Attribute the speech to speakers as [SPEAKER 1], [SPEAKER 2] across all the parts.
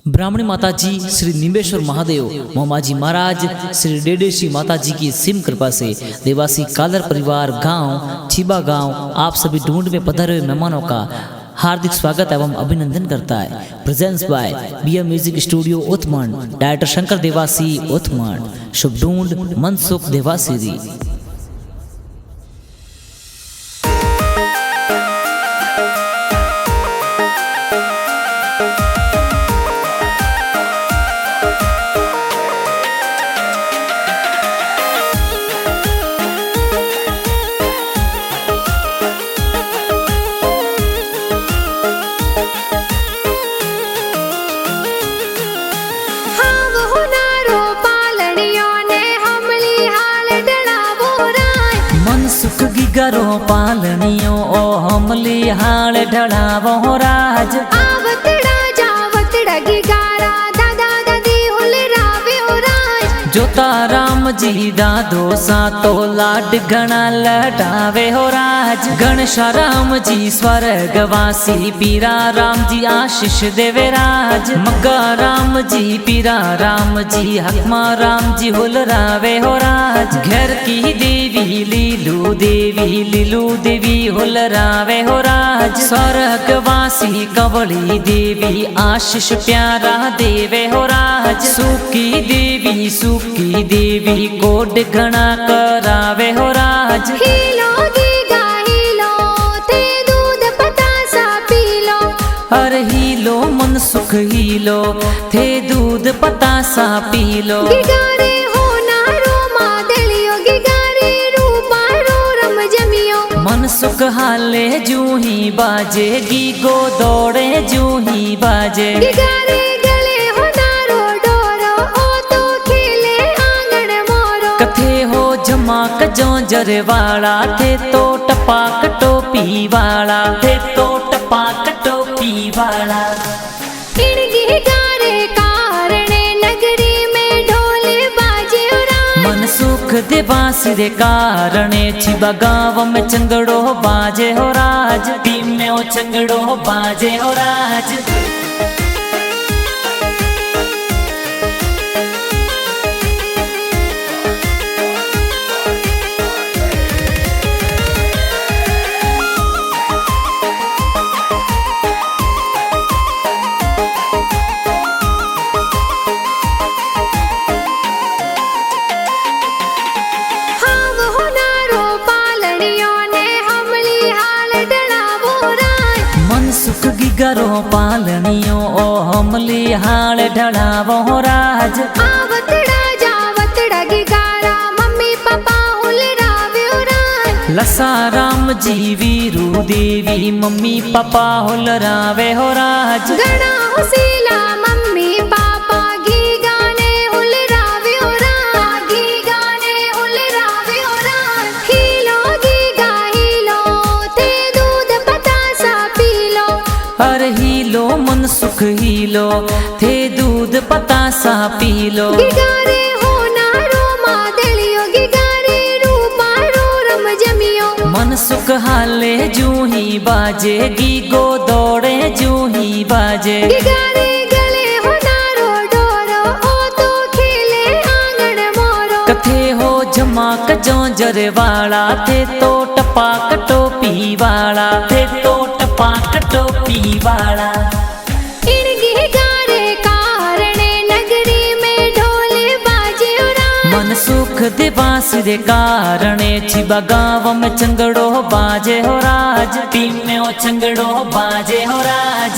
[SPEAKER 1] ब्राह्मणी माता जी श्री निम्बेश्वर महादेव मोमाजी महाराज श्री डेडेशी माता जी की सिम कृपा से देवासी कालर परिवार गांव छिबा गांव आप सभी ढूंढ में पधारे हुए मेहमानों का हार्दिक स्वागत एवं अभिनंदन करता है। Presents by BM music studio Utman, director Shankar Devasi Utman, शुभ ढूंढ मनसुख देवासी। गरो पालनियो ओ हमली हाल ढड़ावो राज
[SPEAKER 2] आवतड़ा जावतड़ा गिगारा दादा दादी होले रावे ओ राज
[SPEAKER 1] जोता राम जी दादो सा तो लाड गणा लटावे हो राज गणेशा राम जी स्वर्गवासी पीरा राम जी आशीष देवे राज मग्गा राम जी पीरा राम जी हकमा राम जी हुल रावे हो राज घर की देवी लीलू देवी हुल रावे हो राज स्वर्गवासी कवली देवी आशीष प्यारा देवे हो राज सुकी देवी कोड घना करावे हो राज
[SPEAKER 2] हीलो गीगा हीलो ते दूध पतासा पीलो
[SPEAKER 1] हर हीलो मन सुख हीलो थे दूध पतासा पीलो
[SPEAKER 2] गिगारे हो नारो मादलियो गिगारे रूपा रो रम जमियो
[SPEAKER 1] मन सुख हाले जूही बाजे गीगो दौड़े जूही बाजे
[SPEAKER 2] गिगारे गले हो नारो डोरो ओ तो खेले आंगन मोरो
[SPEAKER 1] कथे हो जमाक जोंजर वाला थे तो टपाक टोपी वाला थे तो टपाक टोपी वाला
[SPEAKER 2] इनकी गारे कारणे नगरी में ढोले बाजे
[SPEAKER 1] मन सुख देवासी दे कारणे छिबा गाँव में चंगड़ो बाजे हो राज टीम में ओ चंगड़ो बाजे हो राज गरो पालनियो ओ हमली हाल ढड़ावो राज
[SPEAKER 2] आवतड़ा जावतड़ा गिगारा मम्मी पापा हुले रावे ओ राज
[SPEAKER 1] लसा राम जी वीरू देवी मम्मी पापा हुल रावे हो राज
[SPEAKER 2] गणा हुसीला मम्मी पापा गी गाने हुले रावे ओ राज गी गाने हुले रावे ओ राज हीलो गीगा हीलो ते दूध पतासा पीलो
[SPEAKER 1] हर हीलो मन सुख हीलो थे दूध पतासा पीलो
[SPEAKER 2] गिगारे हो नारो मादलियो गिगारे रूपा रो रम जमियो
[SPEAKER 1] मन सुख हाले जूही बाजे गीगो दौड़े जूही बाजे
[SPEAKER 2] गिगारे गले हो नारो डोरो ओ तो खेले आंगन मोरो
[SPEAKER 1] कथे हो जमाक जोंजर वाला थे तो टपाक टोपी वाला थे तो टपाक टोपी वाला
[SPEAKER 2] इनकी गारे कारणे नगरी में ढोले बाजे ओ राज
[SPEAKER 1] मन सुख देवासी दे कारणे छिबा गाँव में चंगड़ो बाजे हो राज टीम में ओ चंगड़ो बाजे हो राज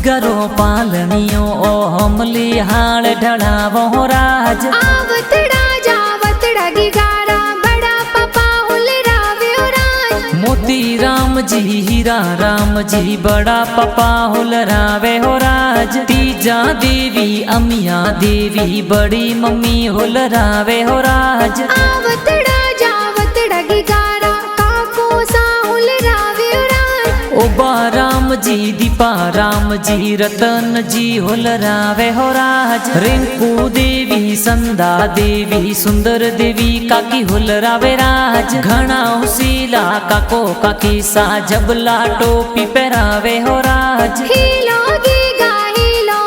[SPEAKER 1] गरो पालनियो ओ हमली हाल ढड़ावो राज
[SPEAKER 2] आवतड़ा जावतड़ा गिगारा बड़ा पापा हुले रावे ओ राज
[SPEAKER 1] मोती राम जी हीरा राम जी बड़ा पपा हुलरावे हो राज। तीजा देवी अमिया देवी बड़ी मम्मी हुलरावे हो राज।
[SPEAKER 2] आवतड़ा जावतड़ा गिगारा काको सा हुलरावे हो राज।
[SPEAKER 1] ओबा राम जी दीपा राम जी रतन जी हुलरावे हो राज। रिंकू देवी संदा देवी सुंदर देवी काकी हुलरावे राज। घना हुसीला काको काकी सा जबला टोपी पहरावे हो राज।
[SPEAKER 2] हीलो गीगा हीलो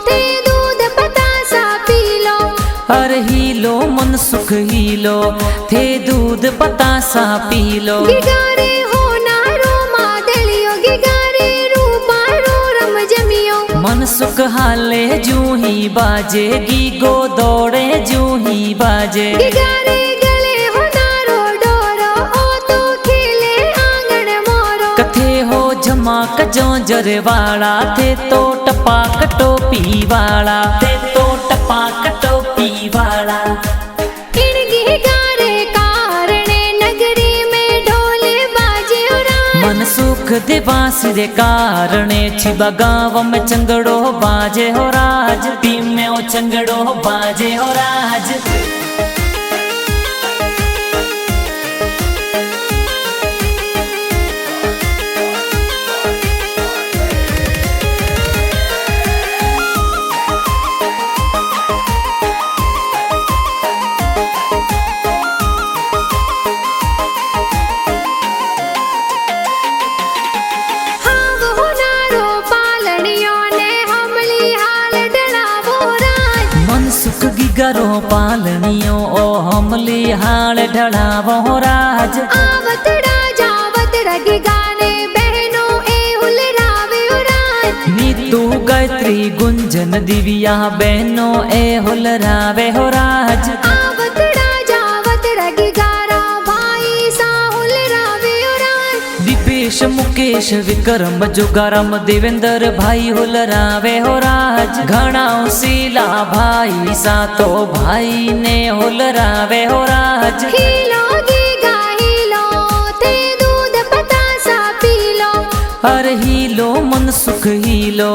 [SPEAKER 2] थे दूध पतासा पीलो।
[SPEAKER 1] हर हीलो मन सुख हीलो थे दूध पतासा पीलो।
[SPEAKER 2] गिगारे हो नारो मादलियो गिगारे रूपा रो रम जमियो।
[SPEAKER 1] मन सुख हाले जूं ही बाजे गीगो दौड़े जूं ही बाजे।
[SPEAKER 2] गिगारे गले हो नारो डोरो ओ तो खेले आंगन मोरो।
[SPEAKER 1] कथे हो झमाक जोंजर वाला थे तो टपाक टोपी वाला। थे तो टपाक टोपी वाला।
[SPEAKER 2] इन गिगारे कारणे नगरी में ढोले बाजे हो राज।
[SPEAKER 1] मन सुख दिवास दे कारणे छिबा गाँव में चंगड़ो बाजे हो राज। टीम में ओ चंगड़ो बाजे हो राज।
[SPEAKER 2] हाँ वो नारो पालनियों ने हमली हाल डलावो राज।
[SPEAKER 1] मन सुख गिगरो पालनियो ओ हमली हाल ढड़ावो हो राज।
[SPEAKER 2] आवतड़ा जावतड़ा गिगाने बहनों ए हुलरावे हो राज।
[SPEAKER 1] नीतू गायत्री गुंजन दिव्या बहनों ए हुलरावे हो राज।
[SPEAKER 2] आवतड़ा जावतड़ा गिगारा भाई सा हुलरावे हो राज।
[SPEAKER 1] दीपेश मुकेश विक्रम जुगाराम देवेंद्र भाई हुलरावे हो राज। घना उसीला भाई सा तो भाई ने हुलरावे हो राज।
[SPEAKER 2] हीलो गीगा हीलो थे दूध पतासा पीलो।
[SPEAKER 1] हर हीलो मन सुख हीलो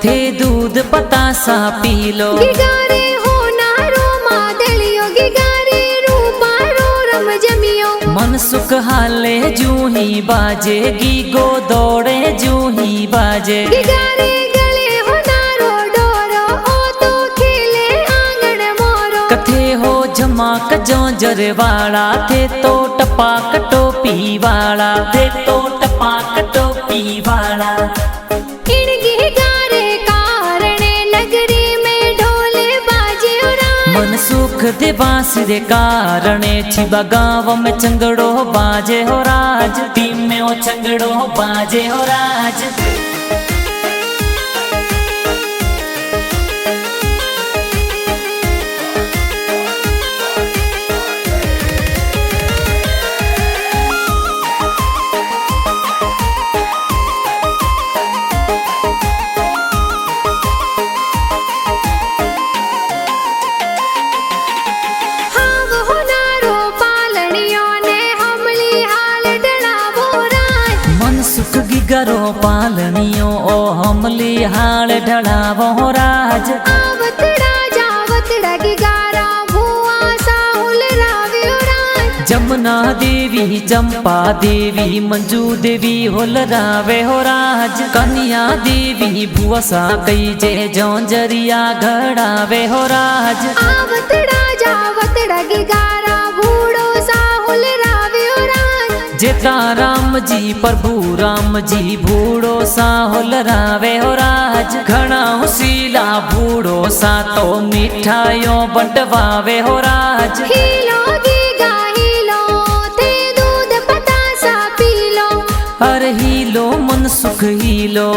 [SPEAKER 1] थे दूध पतासा पीलो।
[SPEAKER 2] गिगारे हो नारो मादलियो गिगारे रूपा रो रम जमियो।
[SPEAKER 1] मन सुख हाले जूं ही बाजे गीगो दौड़े जूं ही बाजे।
[SPEAKER 2] गिगारे गले हो नारो डोरो ओ तो खेले आंगन मोरो।
[SPEAKER 1] कथे हो झमाक जोंजर वाला थे तो टपाक टोपी वाला। थे तो टपाक टोपी वाला।
[SPEAKER 2] इन गिगारे कारणे नगरी में ढोले बाजे हो राज।
[SPEAKER 1] मन सुख दिवास दे कारणे छिबा गाँव में चंगड़ो बाजे हो राज। टीम में ओ चंगड़ो बाजे हो राज।
[SPEAKER 2] हाँ वो नारो पालनियों ने हमली हाल डलावो राज।
[SPEAKER 1] मन सुख गिगरो पालनियो ओ हमली हाल ढड़ावो हो राज।
[SPEAKER 2] आवतड़ा जावतड़ा गिगारा भुआ सा हुलरावे हो राज।
[SPEAKER 1] जमुना देवी चंपा देवी मंजू देवी हुलरावे हो राज। कन्या देवी भुवसा कई जे जोंजरिया घड़ावे हो राज।
[SPEAKER 2] आवतड़ा जावतड़ा गिगारा भूड़ो सा हुलरावे हो राज।
[SPEAKER 1] जेता राम जी प्रभु राम जी भूड़ो सा हुलरावे हो राज। घना हुसीला भूड़ो सा तो मिठाइयों बंटवावे हो राज।
[SPEAKER 2] हीलो गीगा हीलो थे दूध पतासा पीलो।
[SPEAKER 1] हर हीलो मन सुख हीलो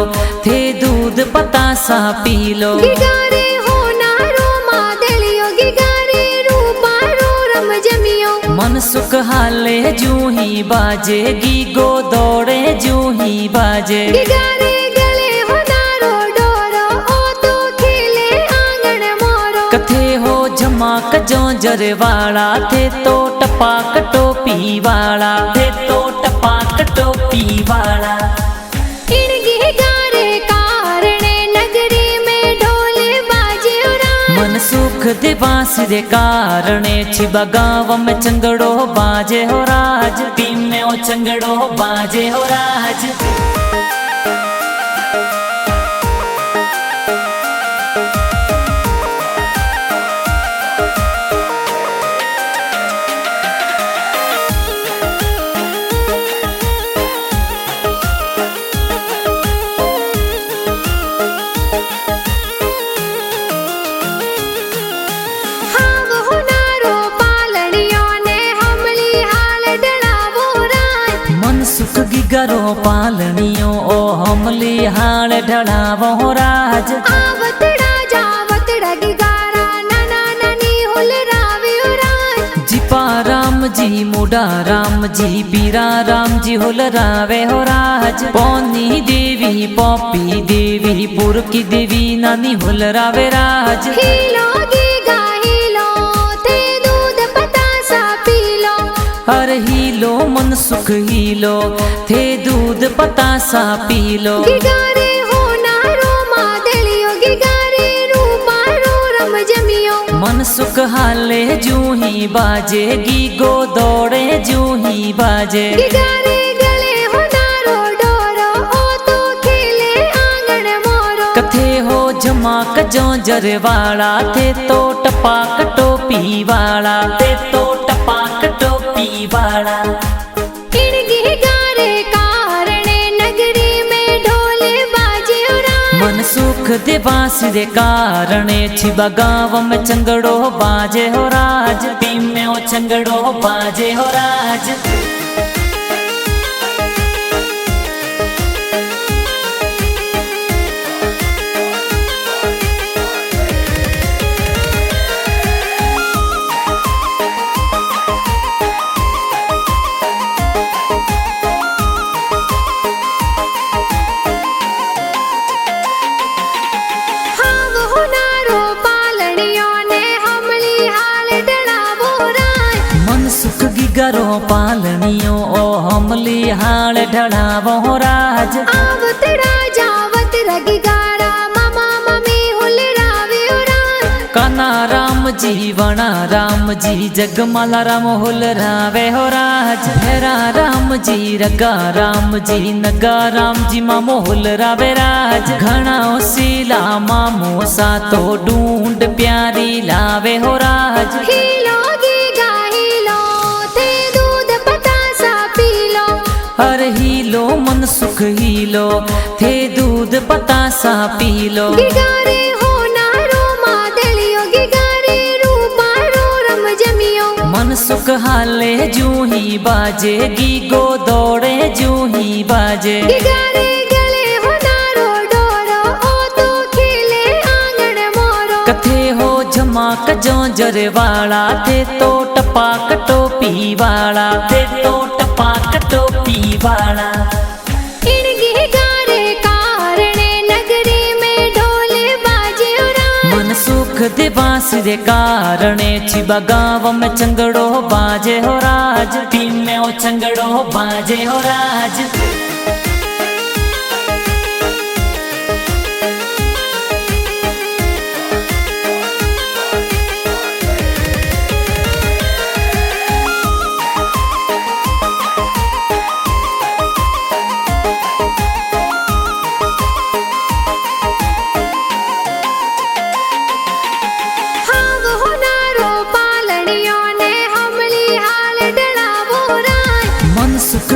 [SPEAKER 1] थे दूध पतासा पीलो।
[SPEAKER 2] गिगारे हो नारो मादलियो गिगारे रूपा रो रम जमियो।
[SPEAKER 1] मन सुख हाले जूं ही बाजे गीगो दौड़े जूं ही बाजे।
[SPEAKER 2] गिगारे गले हो नारो डोरो ओ तो खेले आंगन मोरो।
[SPEAKER 1] कथे हो झमाक जोंजर वाला थे तो टपाक टोपी वाला। थे तो टपाक टोपी वाला।
[SPEAKER 2] इनकी गारे कारणे नगरी में ढोल बाजे राज।
[SPEAKER 1] मन सुख दे बांसुरी दे कारणे छिबा गाँव में चंगड़ो बाजे हो राज। टीम में ओ चंगड़ो बाजे हो राज। सुख गिगरो पालनियो ओ हमली हाल ढड़ावो राज।
[SPEAKER 2] आवतड़ा जावतड़ा गिगारा नाना नानी हुल रावियो राज।
[SPEAKER 1] जिपा राम जी मुडा राम जी पीरा राम जी हुल रावे हो राज। पौनी देवी पौपी देवी पुर की देवी नानी हुल रावे राज।
[SPEAKER 2] हीलो गीगा हीलो थे दूध पतासा पीलो।
[SPEAKER 1] हर हीलो मन सुख हीलो थे दूध पतासा पीलो।
[SPEAKER 2] गिगारे हो नारो मादलियो गिगारे रूपारो रम जमियो।
[SPEAKER 1] मन सुख हाले जूं ही बाजे गीगो दौड़े जूं ही बाजे।
[SPEAKER 2] गिगारे गले हो नारो डोरो ओ तो खेले आंगन मोरो।
[SPEAKER 1] कथे हो जमाक जोंजर वाला थे तो टपाक टोपी वाला। थे तो टपाक टोपी वाला।
[SPEAKER 2] इनकी गारे कारणे नगरी में ढोल बाजे राज।
[SPEAKER 1] मन सुख दे बांसुरी दे कारणे छिबा गाँव में चंगड़ो बाजे हो राज। टीम में ओ चंगड़ो बाजे हो राज। गिगरो पालनियो ओ हमली हाल ढड़ावो राज।
[SPEAKER 2] आवतड़ा जावतड़ा गिगारा मामा मम्मी हुल रावियो राज।
[SPEAKER 1] काना राम जी वणा राम जी जगमाला राम हुल रावे हो राज। हेरा राम जी रगा राम जी नगा राम जी मामो हुल रावे राज। घना ओसीला मामो सा तो ढूंढ प्यारी लावे हो राज।
[SPEAKER 2] हीलो गीगा हीलो थे दूध पतासा पीलो।
[SPEAKER 1] हर हीलो मन सुख हीलो थे दूध पतासा पीलो।
[SPEAKER 2] गिगारे हो नारो मादलियो गिगारे रूपारो रम जमियो।
[SPEAKER 1] मन सुख हाले जूं ही बाजे गीगो दौड़े जूं ही बाजे।
[SPEAKER 2] गिगारे गले हो नारो डोरो ओ तो खेले आंगन मोरो।
[SPEAKER 1] कथे हो जमाक जोंजर वाला थे तो टपाक टोपी वाला। थे तो टपाक टोपी वाला।
[SPEAKER 2] इनकी गारे कारणे नगरी में ढोल बाजे राज।
[SPEAKER 1] मन सुख दे बांसुरी दे कारणे छिबा गाँव में चंगड़ो बाजे हो राज। टीम में ओ चंगड़ो बाजे हो राज।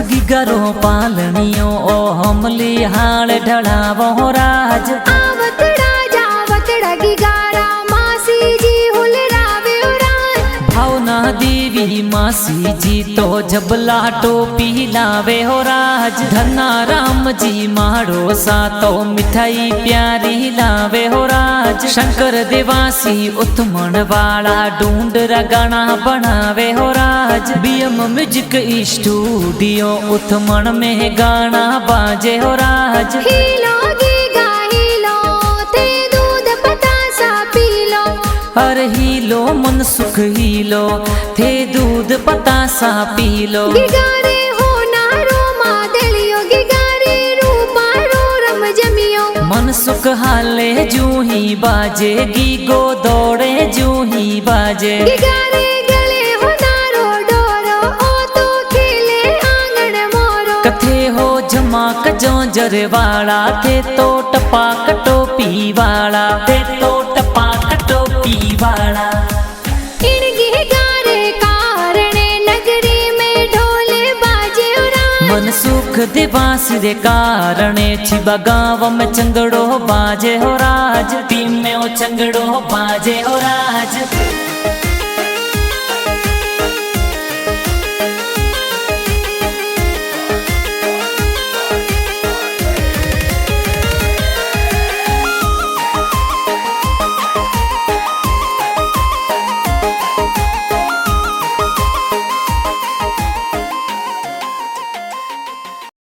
[SPEAKER 1] गिगरो पालनियो ओ हमली हाल ढड़ावो राज।
[SPEAKER 2] आवतड़ा जावतड़ा गिगारा मासी जी हुल रावियो राज।
[SPEAKER 1] भावना देवी मासी जी तो जबला टोपी लावे हो राज। धना राम जी मारो सा तो मिठाई प्यारी लावे हो राज। शंकर देवासी उत्मन वाला ढूंढ रगाना बनावे हो राज। बीएम म्यूजिक स्टूडियो उत्मन में गाना बाजे हो राज।
[SPEAKER 2] हीलो गीगा हीलो थे दूध पतासा पीलो।
[SPEAKER 1] हर हीलो मन सुख हीलो थे दूध पतासा पीलो।
[SPEAKER 2] गिगारे हो नारो माद की गारे रूपा रो रम जमियो
[SPEAKER 1] मन सुख हाले जू ही बाजे गीगो दौड़े जू ही बाजे
[SPEAKER 2] की गारे गले होनारो डोरो ओ तो खेले आंगन मोरो
[SPEAKER 1] कथे हो जमाक जोंजर वाला थे तो टपाक टोपी वाला थे तो टपाक टोपी वाला
[SPEAKER 2] इनकी गारे कारणे नगरी में ढोल बाजे
[SPEAKER 1] मन सुख दिवास दे कारणे छिबा गाँव में चंगड़ो बाजे हो राज टीम में ओ चंगड़ो बाजे हो राज।